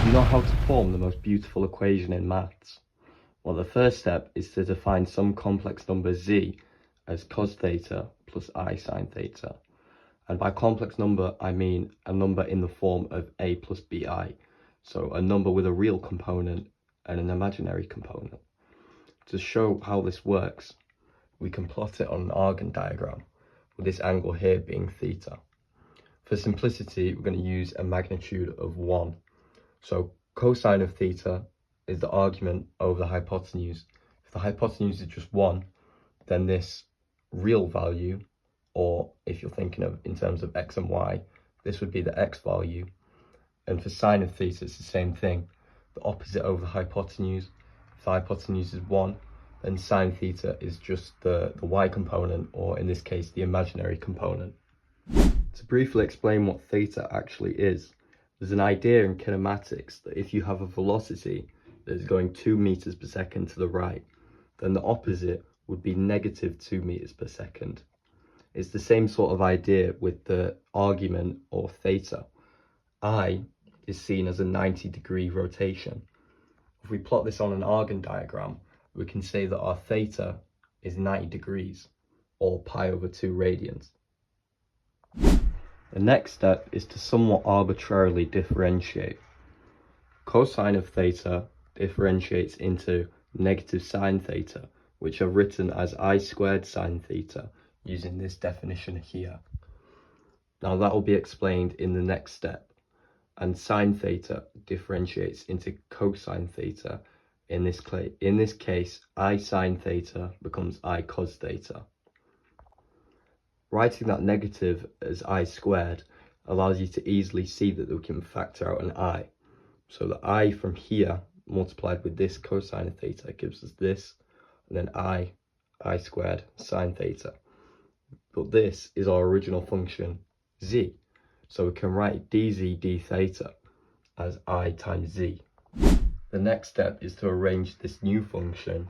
You know how to form the most beautiful equation in maths? Well, the first step is to define some complex number z as cos theta plus I sine theta. And by complex number, I mean a number in the form of a plus bi. So a number with a real component and an imaginary component. To show how this works, we can plot it on an Argand diagram, with this angle here being theta. For simplicity, we're going to use a magnitude of 1. So cosine of theta is the argument over the hypotenuse. If the hypotenuse is just 1, then this real value, or if you're thinking of in terms of x and y, this would be the x value. And for sine of theta, it's the same thing. The opposite over the hypotenuse. If the hypotenuse is 1, then sine theta is just the y component, or in this case, the imaginary component. To briefly explain what theta actually is, there's an idea in kinematics that if you have a velocity that is going 2 meters per second to the right, then the opposite would be negative 2 meters per second. It's the same sort of idea with the argument or theta. I is seen as a 90-degree rotation. If we plot this on an Argand diagram, we can say that our theta is 90 degrees, or pi over 2 radians. The next step is to somewhat arbitrarily differentiate. Cosine of theta differentiates into negative sine theta, which are written as I squared sine theta using this definition here. Now that will be explained in the next step. And sine theta differentiates into cosine theta. In this case, I sine theta becomes I cos theta. Writing that negative as I squared allows you to easily see that we can factor out an I. So the I from here multiplied with this cosine of theta gives us this, and then I squared sine theta. But this is our original function, z. So we can write dz d theta as I times z. The next step is to arrange this new function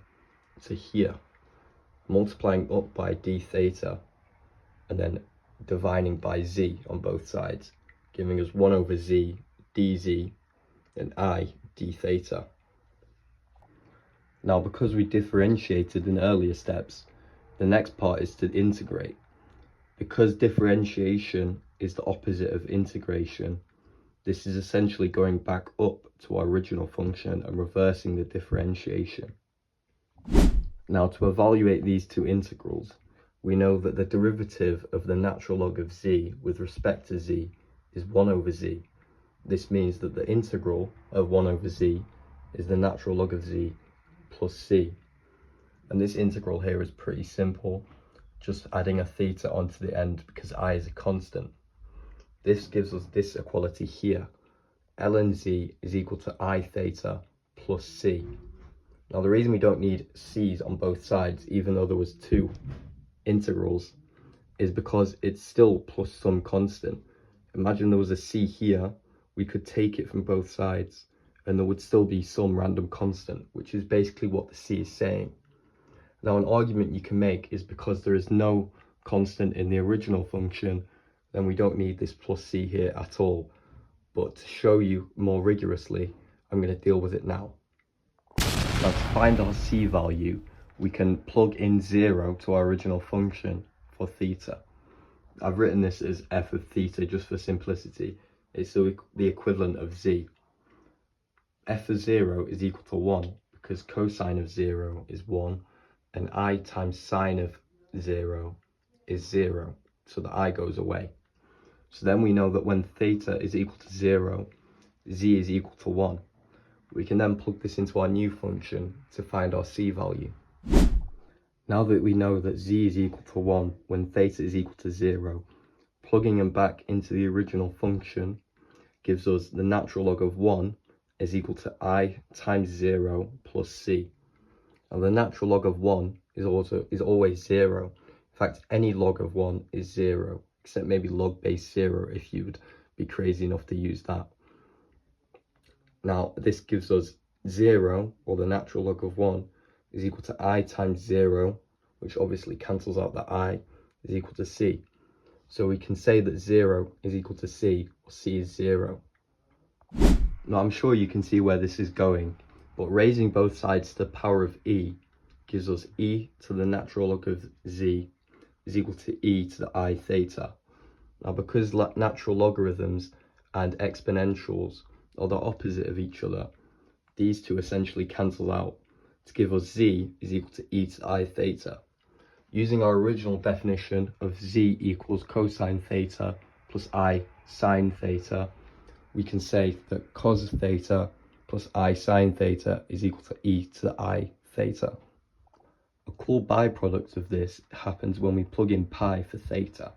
to here, multiplying up by d theta, and then dividing by z on both sides, giving us 1 over z dz and I d theta. Now, because we differentiated in earlier steps, the next part is to integrate. Because differentiation is the opposite of integration, this is essentially going back up to our original function and reversing the differentiation. Now, to evaluate these two integrals, we know that the derivative of the natural log of z with respect to z is 1 over z. This means that the integral of 1 over z is the natural log of z plus c. And this integral here is pretty simple, just adding a theta onto the end because I is a constant. This gives us this equality here. ln z is equal to I theta plus c. Now the reason we don't need c's on both sides, even though there was 2 integrals, is because it's still plus some constant. Imagine there was a c here, we could take it from both sides and there would still be some random constant, which is basically what the c is saying. Now an argument you can make is because there is no constant in the original function, then we don't need this plus c here at all. But to show you more rigorously, I'm going to deal with it now. Now to find our c value, we can plug in 0 to our original function for theta. I've written this as f of theta just for simplicity. It's the equivalent of z. F of 0 is equal to 1 because cosine of 0 is 1 and I times sine of 0 is 0, so the I goes away. So then we know that when theta is equal to 0, z is equal to 1. We can then plug this into our new function to find our c value. Now that we know that z is equal to 1 when theta is equal to 0, plugging them back into the original function gives us the natural log of 1 is equal to I times 0 plus c. Now the natural log of 1 is always 0. In fact, any log of 1 is 0, except maybe log base 0 if you would be crazy enough to use that. Now this gives us 0, or the natural log of 1, is equal to I times 0, which obviously cancels out that I, is equal to c. So we can say that 0 is equal to c, or c is 0. Now I'm sure you can see where this is going, but raising both sides to the power of e gives us e to the natural log of z is equal to e to the I theta. Now because natural logarithms and exponentials are the opposite of each other, these two essentially cancel out to give us z is equal to e to the I theta. Using our original definition of z equals cosine theta plus I sine theta, we can say that cos theta plus I sine theta is equal to e to the I theta. A cool byproduct of this happens when we plug in pi for theta.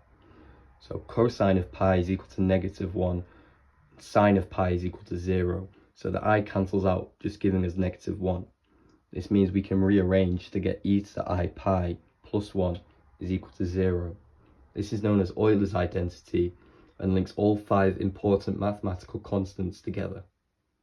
So cosine of pi is equal to -1, sine of pi is equal to 0. So the I cancels out, just giving us -1. This means we can rearrange to get e to the I pi plus 1 is equal to 0. This is known as Eulers identity and links all 5 important mathematical constants together.